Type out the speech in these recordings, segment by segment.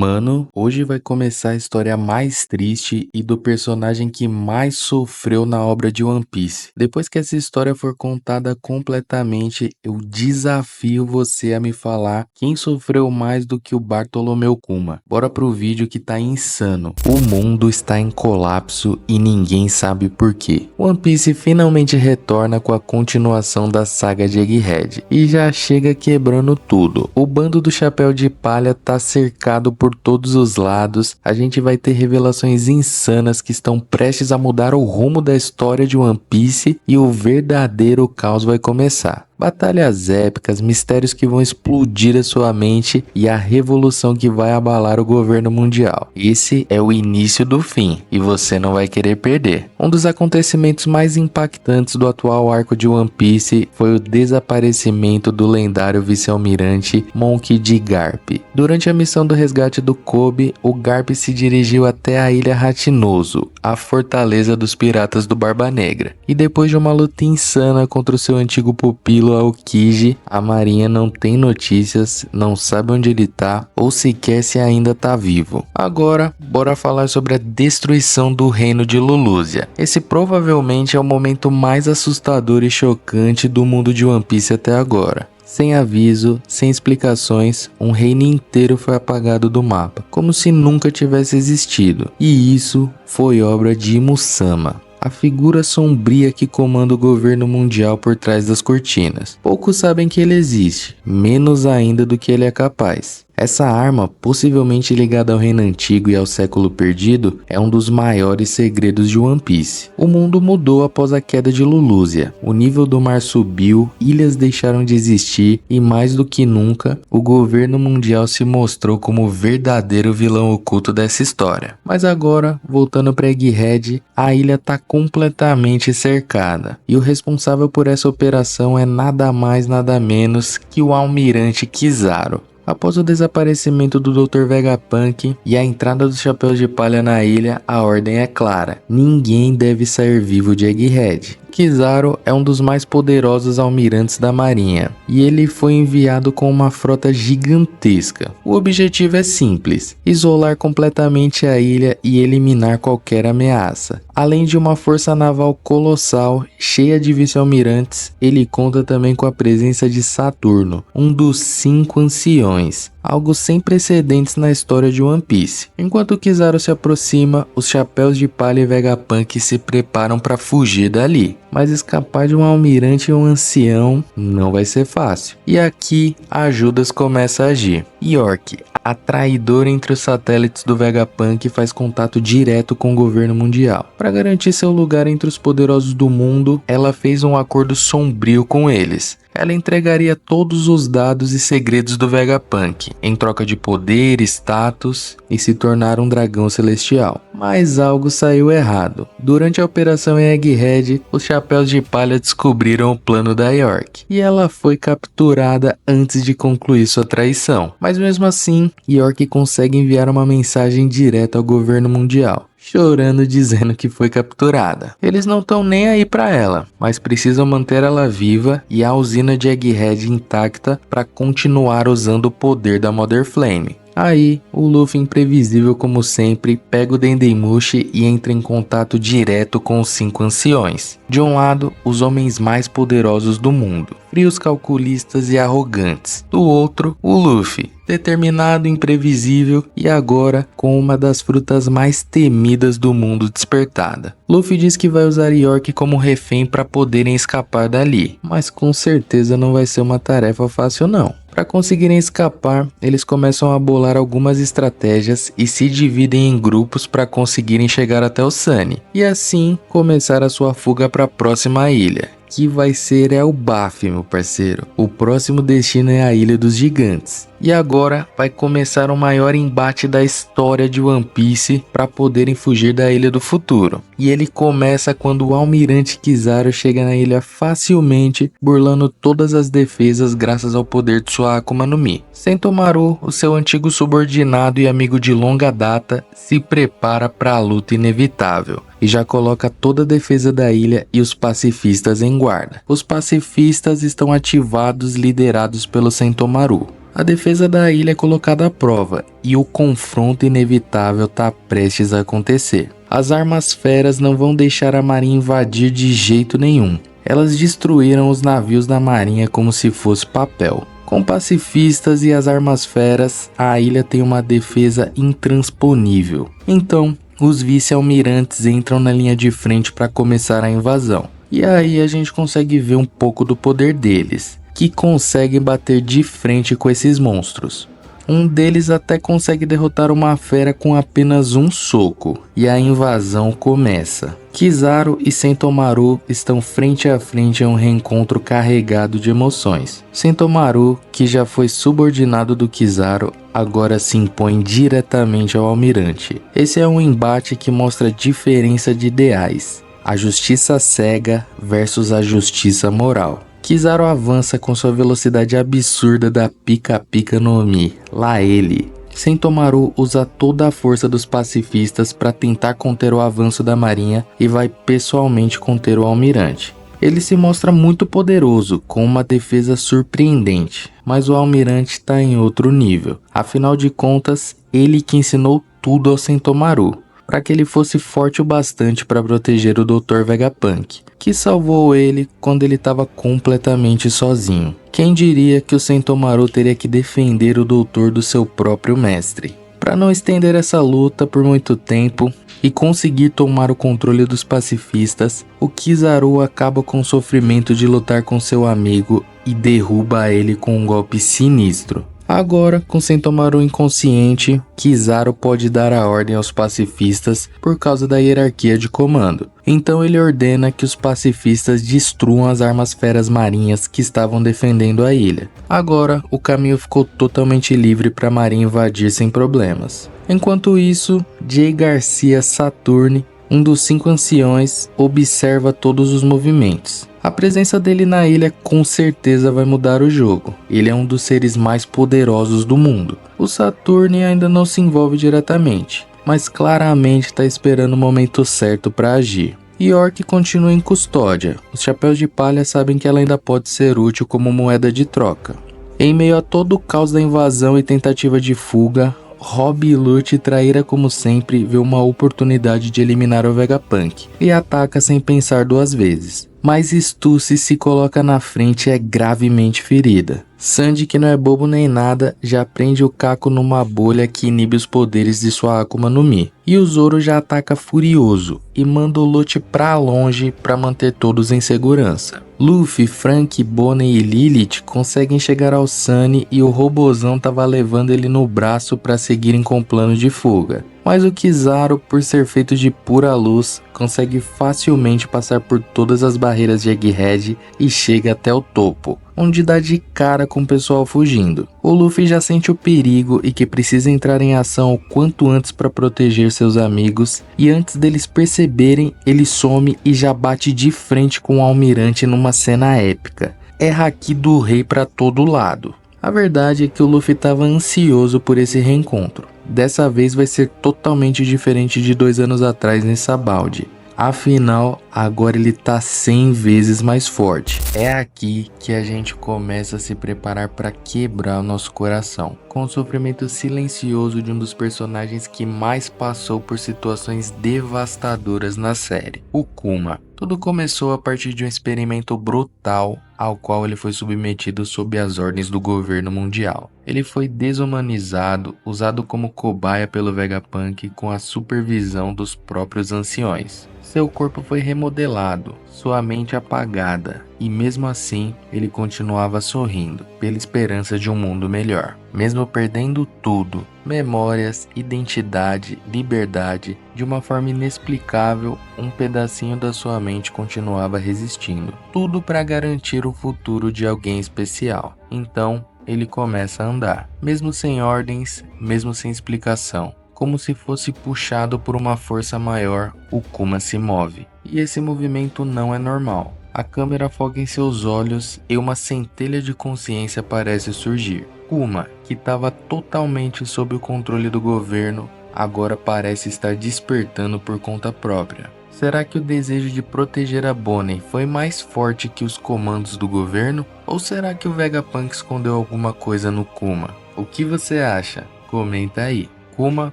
Mano, hoje vai começar a história mais triste e do personagem que mais sofreu na obra de One Piece. Depois que essa história for contada completamente, eu desafio você a me falar quem sofreu mais do que o Bartolomeu Kuma. Bora pro vídeo que tá insano. O mundo está em colapso e ninguém sabe por quê. One Piece finalmente retorna com a continuação da saga de Egghead e já chega quebrando tudo. O bando do Chapéu de Palha tá cercado por todos os lados, a gente vai ter revelações insanas que estão prestes a mudar o rumo da história de One Piece e o verdadeiro caos vai começar. Batalhas épicas, mistérios que vão explodir a sua mente e a revolução que vai abalar o governo mundial. Esse é o início do fim e você não vai querer perder. Um dos acontecimentos mais impactantes do atual arco de One Piece foi o desaparecimento do lendário vice-almirante Monkey D. Garp. Durante a missão do resgate do Kobe, o Garp se dirigiu até a Ilha Ratinoso, a fortaleza dos piratas do Barba Negra. E depois de uma luta insana contra o seu antigo pupilo Aokiji, a marinha não tem notícias, não sabe onde ele tá ou sequer se ainda tá vivo. Agora, bora falar sobre a destruição do reino de Lulusia. Esse provavelmente é o momento mais assustador e chocante do mundo de One Piece até agora. Sem aviso, sem explicações, um reino inteiro foi apagado do mapa, como se nunca tivesse existido. E isso foi obra de Imu-sama, a figura sombria que comanda o governo mundial por trás das cortinas. Poucos sabem que ele existe, menos ainda do que ele é capaz. Essa arma, possivelmente ligada ao reino antigo e ao século perdido, é um dos maiores segredos de One Piece. O mundo mudou após a queda de Lulusia. O nível do mar subiu, ilhas deixaram de existir e mais do que nunca, o governo mundial se mostrou como o verdadeiro vilão oculto dessa história. Mas agora, voltando para Egghead, a ilha está completamente cercada. E o responsável por essa operação é nada mais nada menos que o almirante Kizaru. Após o desaparecimento do Dr. Vegapunk e a entrada dos Chapéus de Palha na ilha, a ordem é clara: ninguém deve sair vivo de Egghead. Kizaru é um dos mais poderosos almirantes da marinha, e ele foi enviado com uma frota gigantesca. O objetivo é simples: isolar completamente a ilha e eliminar qualquer ameaça. Além de uma força naval colossal, cheia de vice-almirantes, ele conta também com a presença de Saturno, um dos 5 anciões, algo sem precedentes na história de One Piece. Enquanto Kizaru se aproxima, os Chapéus de Palha e Vegapunk se preparam para fugir dali. Mas escapar de um almirante e um ancião não vai ser fácil. E aqui a Judas começa a agir. York, a traidora entre os satélites do Vegapunk, faz contato direto com o governo mundial. Para garantir seu lugar entre os poderosos do mundo, ela fez um acordo sombrio com eles. Ela entregaria todos os dados e segredos do Vegapunk, em troca de poder, status e se tornar um dragão celestial. Mas algo saiu errado. Durante a operação em Egghead, os Chapéus de Palha descobriram o plano da York, e ela foi capturada antes de concluir sua traição. Mas mesmo assim, York consegue enviar uma mensagem direta ao governo mundial, chorando, dizendo que foi capturada. Eles não estão nem aí pra ela, mas precisam manter ela viva e a usina de Egghead intacta para continuar usando o poder da Mother Flame. Aí, o Luffy, imprevisível como sempre, pega o Dendemushi e entra em contato direto com os 5 anciões. De um lado, os homens mais poderosos do mundo, frios, calculistas e arrogantes. Do outro, o Luffy, determinado, imprevisível e agora com uma das frutas mais temidas do mundo despertada. Luffy diz que vai usar York como refém para poderem escapar dali, mas com certeza não vai ser uma tarefa fácil não. Para conseguirem escapar, eles começam a bolar algumas estratégias e se dividem em grupos para conseguirem chegar até o Sunny, e assim começar a sua fuga para a próxima ilha, que vai ser Elbaf, meu parceiro. O próximo destino é a Ilha dos Gigantes. E agora vai começar o maior embate da história de One Piece para poderem fugir da Ilha do Futuro. E ele começa quando o almirante Kizaru chega na ilha facilmente, burlando todas as defesas graças ao poder de sua Akuma no Mi. Sentomaru, o seu antigo subordinado e amigo de longa data, se prepara para a luta inevitável e já coloca toda a defesa da ilha e os pacifistas em guarda. Os pacifistas estão ativados, liderados pelo Sentomaru. A defesa da ilha é colocada à prova e o confronto inevitável está prestes a acontecer. As armas feras não vão deixar a marinha invadir de jeito nenhum. Elas destruíram os navios da marinha como se fosse papel. Com pacifistas e as armas feras, a ilha tem uma defesa intransponível. Então, os vice-almirantes entram na linha de frente para começar a invasão. E aí a gente consegue ver um pouco do poder deles, que conseguem bater de frente com esses monstros. Um deles até consegue derrotar uma fera com apenas um soco, e a invasão começa. Kizaru e Sentomaru estão frente a frente em um reencontro carregado de emoções. Sentomaru, que já foi subordinado do Kizaru, agora se impõe diretamente ao almirante. Esse é um embate que mostra a diferença de ideais. A justiça cega versus a justiça moral. Kizaru avança com sua velocidade absurda da Pika Pika no Mi, lá ele. Sentomaru usa toda a força dos pacifistas para tentar conter o avanço da marinha e vai pessoalmente conter o almirante. Ele se mostra muito poderoso, com uma defesa surpreendente, mas o almirante está em outro nível. Afinal de contas, ele que ensinou tudo ao Sentomaru, para que ele fosse forte o bastante para proteger o Dr. Vegapunk, que salvou ele quando ele estava completamente sozinho. Quem diria que o Sentomaru teria que defender o doutor do seu próprio mestre? Para não estender essa luta por muito tempo e conseguir tomar o controle dos pacifistas, o Kizaru acaba com o sofrimento de lutar com seu amigo e derruba ele com um golpe sinistro. Agora, com Sentomaru inconsciente, Kizaru pode dar a ordem aos pacifistas por causa da hierarquia de comando. Então ele ordena que os pacifistas destruam as armas feras marinhas que estavam defendendo a ilha. Agora, o caminho ficou totalmente livre para a marinha invadir sem problemas. Enquanto isso, Jay Garcia Saturne, um dos 5 anciões, observa todos os movimentos. A presença dele na ilha com certeza vai mudar o jogo. Ele é um dos seres mais poderosos do mundo. O Saturne ainda não se envolve diretamente, mas claramente está esperando o momento certo para agir. York continua em custódia. Os chapéus de palha sabem que ela ainda pode ser útil como moeda de troca. Em meio a todo o caos da invasão e tentativa de fuga, Rob Lute, traíra como sempre, vê uma oportunidade de eliminar o Vegapunk e ataca sem pensar 2 vezes. Mas Stussy se coloca na frente e é gravemente ferida. Sandy, que não é bobo nem nada, já prende o Kako numa bolha que inibe os poderes de sua Akuma no Mi. E o Zoro já ataca furioso e manda o Lute pra longe para manter todos em segurança. Luffy, Frank, Bonnie e Lilith conseguem chegar ao Sunny e o robozão tava levando ele no braço para seguirem com o plano de fuga. Mas o Kizaru, por ser feito de pura luz, consegue facilmente passar por todas as barreiras de Egghead e chega até o topo, onde dá de cara com o pessoal fugindo. O Luffy já sente o perigo e que precisa entrar em ação o quanto antes para proteger seus amigos, e antes deles perceberem, ele some e já bate de frente com o almirante numa cena épica. É haki do rei para todo lado. A verdade é que o Luffy estava ansioso por esse reencontro. Dessa vez vai ser totalmente diferente de 2 anos atrás nessa balde. Afinal, agora ele tá 100 vezes mais forte. É aqui que a gente começa a se preparar para quebrar o nosso coração, com o sofrimento silencioso de um dos personagens que mais passou por situações devastadoras na série, o Kuma. Tudo começou a partir de um experimento brutal ao qual ele foi submetido sob as ordens do governo mundial. Ele foi desumanizado, usado como cobaia pelo Vegapunk com a supervisão dos próprios anciões. Seu corpo foi remodelado, sua mente apagada, e mesmo assim ele continuava sorrindo, pela esperança de um mundo melhor. Mesmo perdendo tudo, memórias, identidade, liberdade, de uma forma inexplicável, um pedacinho da sua mente continuava resistindo. Tudo para garantir o futuro de alguém especial. Então, ele começa a andar, mesmo sem ordens, mesmo sem explicação. Como se fosse puxado por uma força maior, o Kuma se move. E esse movimento não é normal. A câmera foca em seus olhos e uma centelha de consciência parece surgir. Kuma, que estava totalmente sob o controle do governo, agora parece estar despertando por conta própria. Será que o desejo de proteger a Bonnie foi mais forte que os comandos do governo? Ou será que o Vegapunk escondeu alguma coisa no Kuma? O que você acha? Comenta aí. Kuma,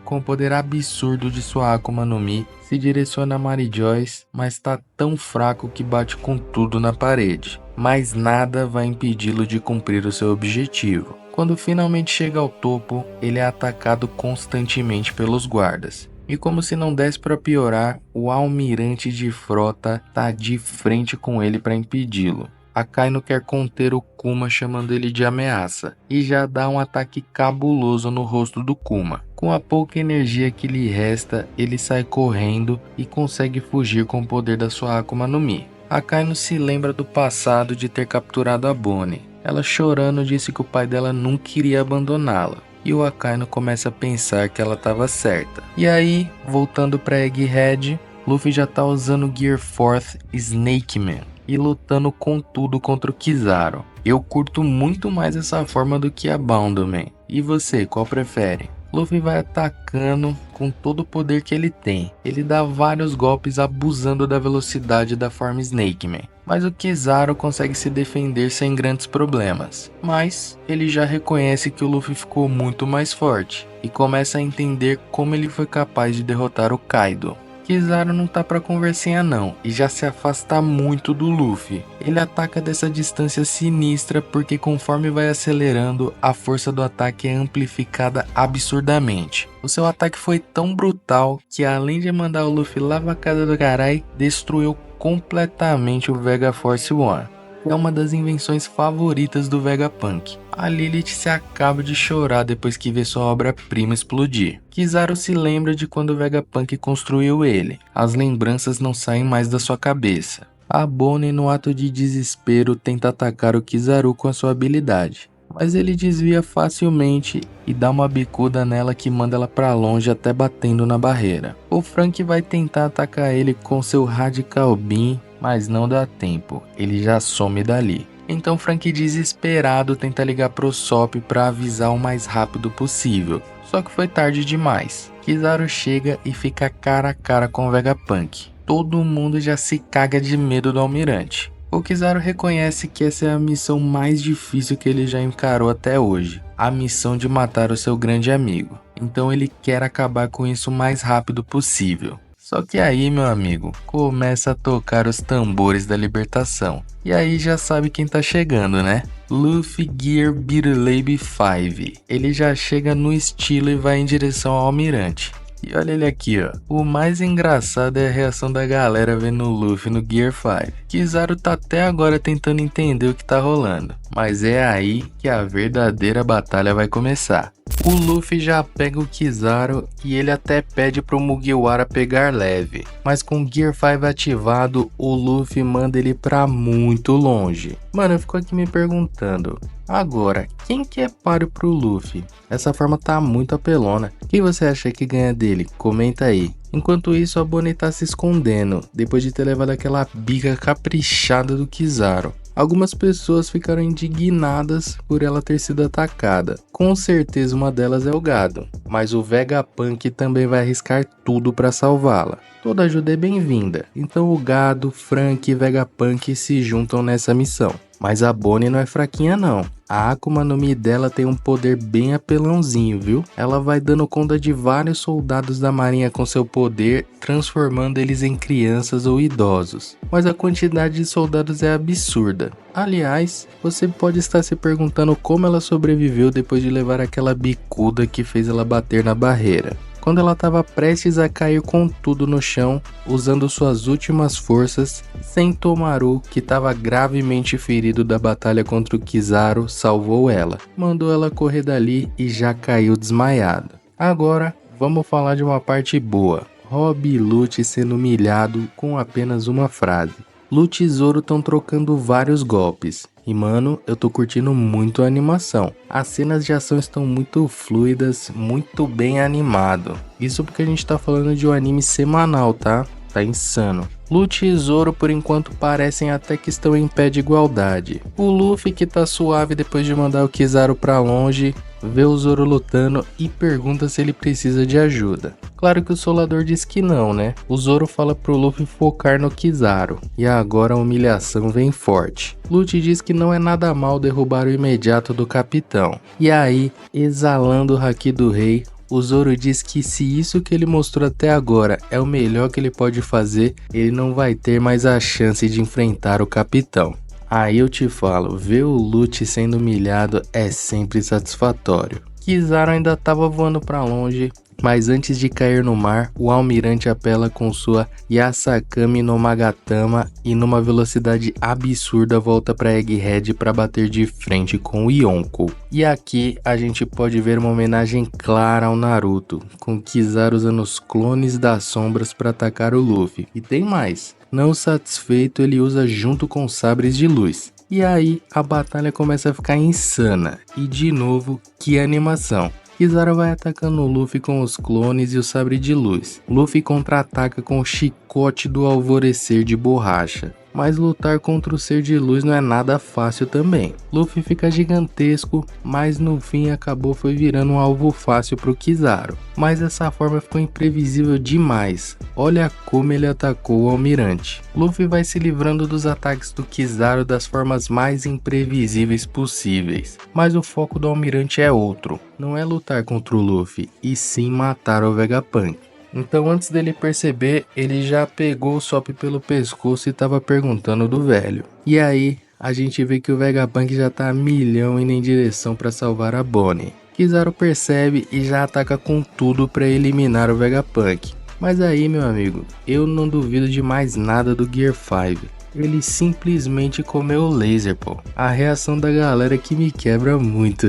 com o poder absurdo de sua Akuma no Mi, se direciona a Mary Joyce, mas tá tão fraco que bate com tudo na parede. Mas nada vai impedi-lo de cumprir o seu objetivo. Quando finalmente chega ao topo, ele é atacado constantemente pelos guardas. E como se não desse para piorar, o almirante de frota tá de frente com ele para impedi-lo. Akainu quer conter o Kuma chamando ele de ameaça e já dá um ataque cabuloso no rosto do Kuma. Com a pouca energia que lhe resta, ele sai correndo e consegue fugir com o poder da sua Akuma no Mi. Akainu se lembra do passado de ter capturado a Bonnie. Ela chorando disse que o pai dela nunca iria abandoná-la. E o Akainu começa a pensar que ela estava certa. E aí, voltando para Egghead, Luffy já tá usando o Gear 4 Snake Man e lutando com tudo contra o Kizaru. Eu curto muito mais essa forma do que a Bound Man. E você, qual prefere? Luffy vai atacando com todo o poder que ele tem. Ele dá vários golpes abusando da velocidade da forma Snake Man. Mas o Kizaru consegue se defender sem grandes problemas. Mas ele já reconhece que o Luffy ficou muito mais forte e começa a entender como ele foi capaz de derrotar o Kaido. Kizaru não tá pra conversinha não, e já se afasta muito do Luffy. Ele ataca dessa distância sinistra porque conforme vai acelerando, a força do ataque é amplificada absurdamente. O seu ataque foi tão brutal que além de mandar o Luffy lá pra casa do carai, destruiu completamente o Vega Force One. É uma das invenções favoritas do Vegapunk. A Lilith se acaba de chorar depois que vê sua obra-prima explodir. Kizaru se lembra de quando o Vegapunk construiu ele. As lembranças não saem mais da sua cabeça. A Bonnie, no ato de desespero, tenta atacar o Kizaru com a sua habilidade. Mas ele desvia facilmente e dá uma bicuda nela que manda ela pra longe até batendo na barreira. O Frank vai tentar atacar ele com seu Radical Beam, mas não dá tempo, ele já some dali. Então Frank desesperado tenta ligar pro Sop para avisar o mais rápido possível, só que foi tarde demais. Kizaru chega e fica cara a cara com o Vegapunk. Todo mundo já se caga de medo do almirante. O Kizaru reconhece que essa é a missão mais difícil que ele já encarou até hoje, a missão de matar o seu grande amigo. Então ele quer acabar com isso o mais rápido possível. Só que aí, meu amigo, começa a tocar os tambores da libertação. E aí já sabe quem tá chegando, né? Luffy Gear Beetlebe 5. Ele já chega no estilo e vai em direção ao almirante. E olha ele aqui, ó. O mais engraçado é a reação da galera vendo o Luffy no Gear 5. Kizaru tá até agora tentando entender o que tá rolando. Mas é aí que a verdadeira batalha vai começar. O Luffy já pega o Kizaru e ele até pede pro Mugiwara pegar leve. Mas com o Gear 5 ativado, o Luffy manda ele pra muito longe. Mano, eu fico aqui me perguntando. Agora, quem que é páreo pro Luffy? Essa forma tá muito apelona. Quem você acha que ganha dele? Comenta aí. Enquanto isso, a Bonnie tá se escondendo, depois de ter levado aquela bica caprichada do Kizaru. Algumas pessoas ficaram indignadas por ela ter sido atacada. Com certeza uma delas é o Gado, mas o Vegapunk também vai arriscar tudo para salvá-la. Toda ajuda é bem-vinda, então o Gado, Frank e Vegapunk se juntam nessa missão. Mas a Bonnie não é fraquinha não. A Akuma no Mi dela tem um poder bem apelãozinho, viu? Ela vai dando conta de vários soldados da marinha com seu poder, transformando eles em crianças ou idosos. Mas a quantidade de soldados é absurda. Aliás, você pode estar se perguntando como ela sobreviveu depois de levar aquela bicuda que fez ela bater na barreira. Quando ela estava prestes a cair com tudo no chão, usando suas últimas forças, Sentomaru, que estava gravemente ferido da batalha contra o Kizaru, salvou ela. Mandou ela correr dali e já caiu desmaiado. Agora, vamos falar de uma parte boa. Rob e Lute sendo humilhado com apenas uma frase. Lute e Zoro estão trocando vários golpes. E mano, eu tô curtindo muito a animação. As cenas de ação estão muito fluidas, muito bem animado. Isso porque a gente tá falando de um anime semanal, tá? Tá insano. Lute e Zoro por enquanto parecem até que estão em pé de igualdade. O Luffy, que tá suave depois de mandar o Kizaru pra longe, vê o Zoro lutando e pergunta se ele precisa de ajuda. Claro que o Solador diz que não, né? O Zoro fala pro Luffy focar no Kizaru, e agora a humilhação vem forte. Lute diz que não é nada mal derrubar o imediato do capitão. E aí, exalando o haki do rei, o Zoro diz que se isso que ele mostrou até agora é o melhor que ele pode fazer, ele não vai ter mais a chance de enfrentar o capitão. Aí eu te falo, ver o Lute sendo humilhado é sempre satisfatório. Kizaru ainda estava voando para longe, mas antes de cair no mar, o almirante apela com sua Yasakami no Magatama e numa velocidade absurda volta para Egghead para bater de frente com o Yonko. E aqui a gente pode ver uma homenagem clara ao Naruto, com Kizaru usando os clones das sombras para atacar o Luffy. E tem mais, não satisfeito ele usa junto com os sabres de luz. E aí a batalha começa a ficar insana, e de novo, que animação. Kizaru vai atacando o Luffy com os clones e o sabre de luz. Luffy contra-ataca com o chicote do alvorecer de borracha. Mas lutar contra o ser de luz não é nada fácil também. Luffy fica gigantesco, mas no fim acabou foi virando um alvo fácil pro Kizaru. Mas essa forma ficou imprevisível demais. Olha como ele atacou o almirante. Luffy vai se livrando dos ataques do Kizaru das formas mais imprevisíveis possíveis. Mas o foco do almirante é outro. Não é lutar contra o Luffy, e sim matar o Vegapunk. Então antes dele perceber, ele já pegou o Sop pelo pescoço e tava perguntando do velho. E aí, a gente vê que o Vegapunk já tá a milhão indo em direção para salvar a Bonnie. Kizaru percebe e já ataca com tudo para eliminar o Vegapunk. Mas aí, meu amigo, eu não duvido de mais nada do Gear 5. Ele simplesmente comeu o laser, pô. A reação da galera que me quebra muito.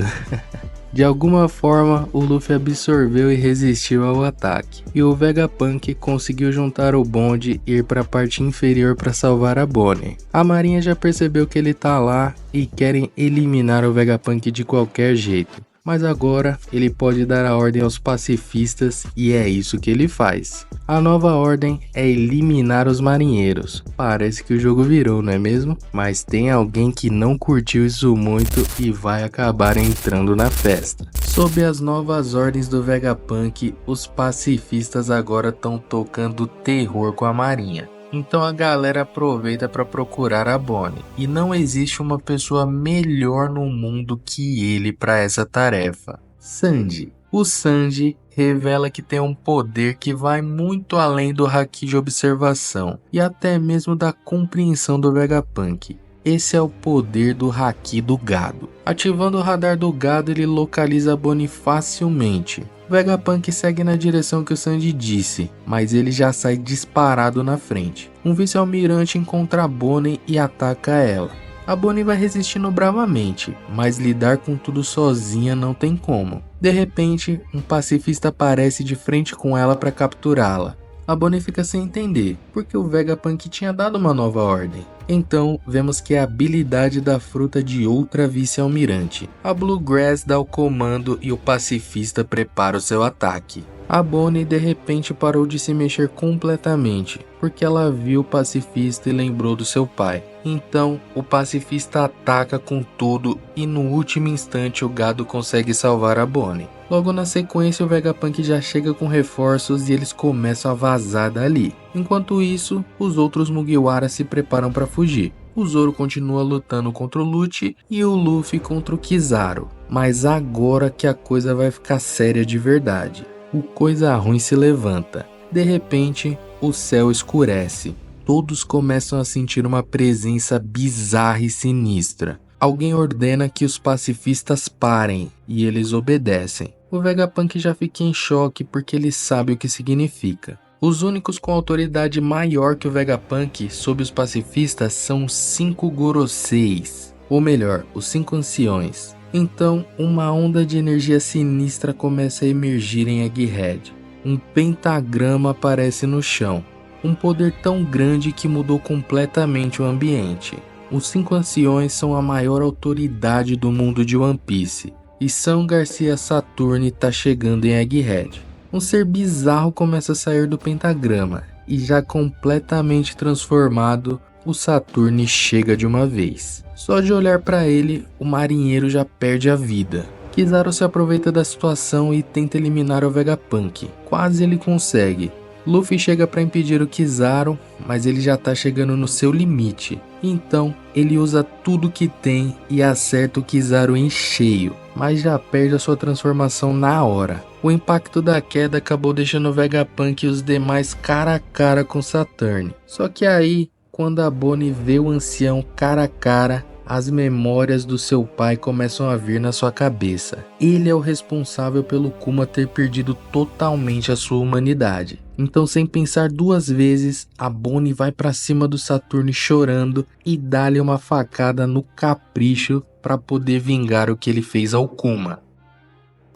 De alguma forma, o Luffy absorveu e resistiu ao ataque, e o Vegapunk conseguiu juntar o bonde e ir para a parte inferior para salvar a Bonnie. A marinha já percebeu que ele tá lá e querem eliminar o Vegapunk de qualquer jeito. Mas agora ele pode dar a ordem aos pacifistas e é isso que ele faz. A nova ordem é eliminar os marinheiros. Parece que o jogo virou, não é mesmo? Mas tem alguém que não curtiu isso muito e vai acabar entrando na festa. Sob as novas ordens do Vegapunk, os pacifistas agora estão tocando terror com a marinha. Então a galera aproveita para procurar a Bonnie. E não existe uma pessoa melhor no mundo que ele para essa tarefa. Sanji. O Sanji revela que tem um poder que vai muito além do haki de observação e até mesmo da compreensão do Vegapunk. Esse é o poder do haki do gado. Ativando o radar do gado, ele localiza a Bonnie facilmente. Vegapunk segue na direção que o Sanji disse, mas ele já sai disparado na frente. Um vice-almirante encontra a Bonnie e ataca ela. A Bonnie vai resistindo bravamente, mas lidar com tudo sozinha não tem como. De repente, um pacifista aparece de frente com ela para capturá-la. A Bonnie fica sem entender, porque o Vegapunk tinha dado uma nova ordem. Então, vemos que é a habilidade da fruta de outra vice-almirante. A Bluegrass dá o comando e o pacifista prepara o seu ataque. A Bonnie de repente parou de se mexer completamente, porque ela viu o pacifista e lembrou do seu pai. Então, o pacifista ataca com tudo e no último instante o gado consegue salvar a Bonnie. Logo na sequência, o Vegapunk já chega com reforços e eles começam a vazar dali. Enquanto isso, os outros Mugiwara se preparam para fugir. O Zoro continua lutando contra o Lute e o Luffy contra o Kizaru. Mas agora que a coisa vai ficar séria de verdade. O coisa ruim se levanta. De repente, o céu escurece. Todos começam a sentir uma presença bizarra e sinistra. Alguém ordena que os pacifistas parem e eles obedecem. O Vegapunk já fica em choque porque ele sabe o que significa. Os únicos com autoridade maior que o Vegapunk sobre os pacifistas são os 5 Goroseis, ou melhor, os 5 anciões. Então, uma onda de energia sinistra começa a emergir em Egghead. Um pentagrama aparece no chão. Um poder tão grande que mudou completamente o ambiente. Os 5 anciões são a maior autoridade do mundo de One Piece. E São Garcia Saturne está chegando em Egghead. Um ser bizarro começa a sair do pentagrama. e já completamente transformado, o Saturne chega de uma vez. Só de olhar para ele, o marinheiro já perde a vida. Kizaru se aproveita da situação e tenta eliminar o Vegapunk. Quase ele consegue. Luffy chega para impedir o Kizaru, mas ele já tá chegando no seu limite. Então, ele usa tudo que tem e acerta o Kizaru em cheio, mas já perde a sua transformação na hora. O impacto da queda acabou deixando o Vegapunk e os demais cara a cara com Saturn. Só que aí, quando a Bonnie vê o ancião cara a cara, as memórias do seu pai começam a vir na sua cabeça. Ele é o responsável pelo Kuma ter perdido totalmente a sua humanidade. Então, sem pensar duas vezes, a Bonnie vai pra cima do Saturno chorando e dá-lhe uma facada no capricho para poder vingar o que ele fez ao Kuma.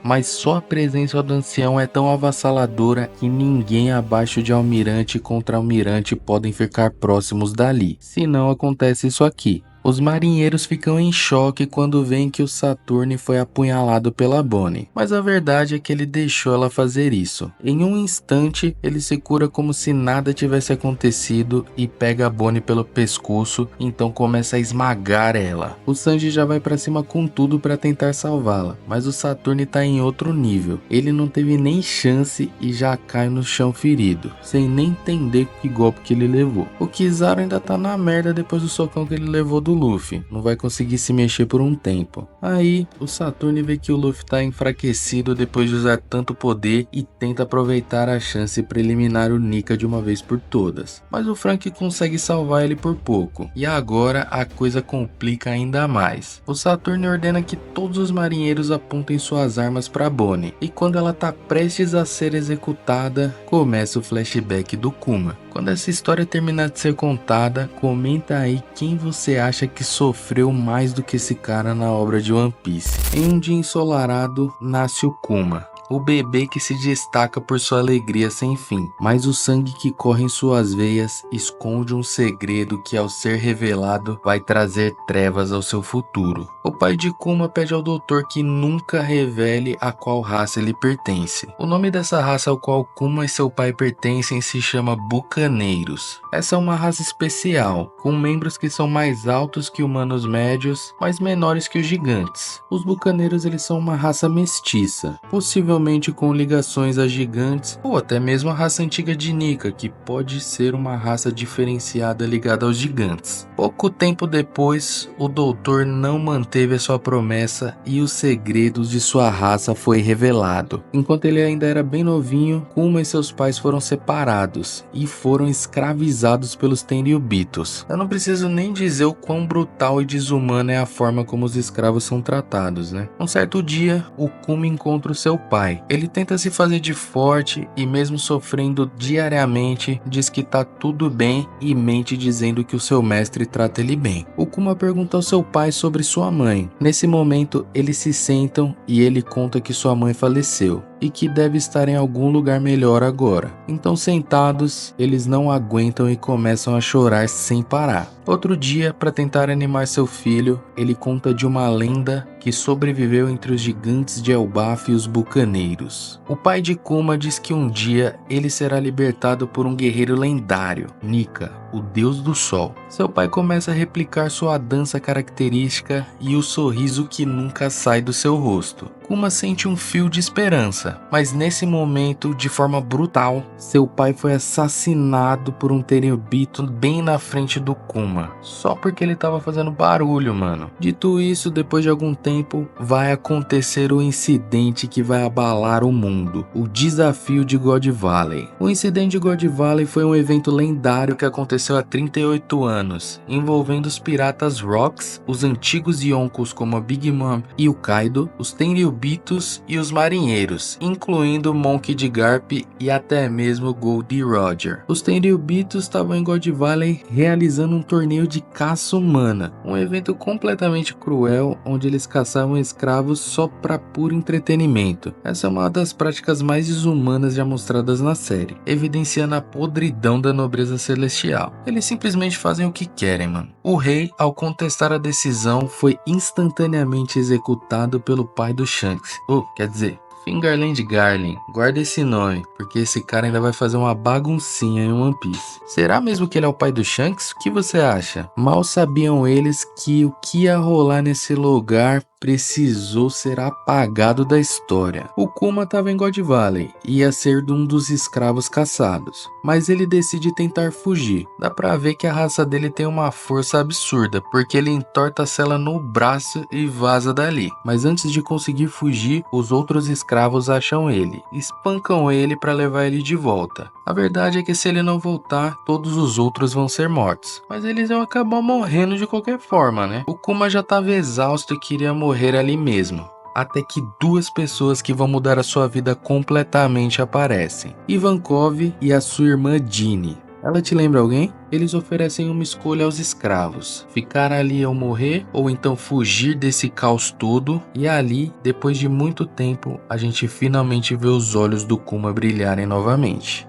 Mas só a presença do ancião é tão avassaladora que ninguém abaixo de almirante contra almirante podem ficar próximos dali. Se não acontece isso aqui. Os marinheiros ficam em choque quando veem que o Saturne foi apunhalado pela Bonnie, mas a verdade é que ele deixou ela fazer isso. Em um instante, ele se cura como se nada tivesse acontecido e pega a Bonnie pelo pescoço, então começa a esmagar ela. O Sanji já vai pra cima com tudo para tentar salvá-la, mas o Saturne tá em outro nível. Ele não teve nem chance e já cai no chão ferido, sem nem entender que golpe que ele levou. O Kizaru ainda tá na merda depois do socão que ele levou do Luffy, não vai conseguir se mexer por um tempo. Aí, o Saturne vê que o Luffy tá enfraquecido depois de usar tanto poder e tenta aproveitar a chance para eliminar o Nika de uma vez por todas. Mas o Frank consegue salvar ele por pouco, e agora a coisa complica ainda mais. O Saturne ordena que todos os marinheiros apontem suas armas para Bonnie, e quando ela tá prestes a ser executada, começa o flashback do Kuma. Quando essa história terminar de ser contada, comenta aí quem você acha que sofreu mais do que esse cara na obra de One Piece. Em um dia ensolarado, nasce o Kuma. O bebê que se destaca por sua alegria sem fim, mas o sangue que corre em suas veias esconde um segredo que, ao ser revelado, vai trazer trevas ao seu futuro. O pai de Kuma pede ao doutor que nunca revele a qual raça ele pertence. O nome dessa raça ao qual Kuma e seu pai pertencem se chama Bucaneiros. Essa é uma raça especial, com membros que são mais altos que humanos médios, mas menores que os gigantes. Os Bucaneiros eles são uma raça mestiça, possivelmente com ligações a gigantes ou até mesmo a raça antiga de Nika, que pode ser uma raça diferenciada ligada aos gigantes. Pouco tempo depois, o doutor não manteve a sua promessa e os segredos de sua raça foi revelado. Enquanto ele ainda era bem novinho, Kuma e seus pais foram separados e foram escravizados pelos Tenryubitos. Eu não preciso nem dizer o quão brutal e desumana é a forma como os escravos são tratados, né? Um certo dia, o Kuma encontra o seu pai. Ele tenta se fazer de forte e, mesmo sofrendo diariamente, diz que tá tudo bem e mente dizendo que o seu mestre trata ele bem. O Kuma pergunta ao seu pai sobre sua mãe. Nesse momento, eles se sentam e ele conta que sua mãe faleceu e que deve estar em algum lugar melhor agora. Então, sentados, eles não aguentam e começam a chorar sem parar. Outro dia, para tentar animar seu filho, ele conta de uma lenda que sobreviveu entre os gigantes de Elbaf e os Bucaneiros. O pai de Kuma diz que um dia ele será libertado por um guerreiro lendário, Nika, o deus do sol. Seu pai começa a replicar sua dança característica e o sorriso que nunca sai do seu rosto. Kuma sente um fio de esperança, mas nesse momento, de forma brutal, seu pai foi assassinado por um Tenryubito bem na frente do Kuma, só porque ele tava fazendo barulho, mano. Dito isso, depois de algum tempo, vai acontecer o incidente que vai abalar o mundo, o desafio de God Valley. O incidente de God Valley foi um evento lendário que aconteceu há 38 anos, envolvendo os piratas Rocks, os antigos Yonkos como a Big Mom e o Kaido, os Tenryubitos e os marinheiros, incluindo Monkey D. Garp e até mesmo Goldie Roger. Os Tenryubitos estavam em God Valley realizando um torneio de caça humana, um evento completamente cruel onde eles caçavam escravos só para puro entretenimento. Essa é uma das práticas mais desumanas já mostradas na série, evidenciando a podridão da nobreza celestial. Eles simplesmente fazem o que querem, mano. O rei, ao contestar a decisão, foi instantaneamente executado pelo pai do Shanks. Quer dizer, Fingerland Garling, guarda esse nome, porque esse cara ainda vai fazer uma baguncinha em One Piece. Será mesmo que ele é o pai do Shanks? O que você acha? Mal sabiam eles que o que ia rolar nesse lugar precisou ser apagado da história. O Kuma estava em God Valley e ia ser um dos escravos caçados, mas ele decide tentar fugir. Dá pra ver que a raça dele tem uma força absurda, porque ele entorta a cela no braço e vaza dali. Mas antes de conseguir fugir, os outros escravos acham ele, espancam ele para levar ele de volta. A verdade é que se ele não voltar, todos os outros vão ser mortos, mas eles vão acabar morrendo de qualquer forma, né? O Kuma já estava exausto e queria morrer ali mesmo. Até que duas pessoas que vão mudar a sua vida completamente aparecem. Ivankov e a sua irmã Ginny. Ela te lembra alguém? Eles oferecem uma escolha aos escravos: ficar ali ou morrer, ou então fugir desse caos todo. E ali, depois de muito tempo, a gente finalmente vê os olhos do Kuma brilharem novamente.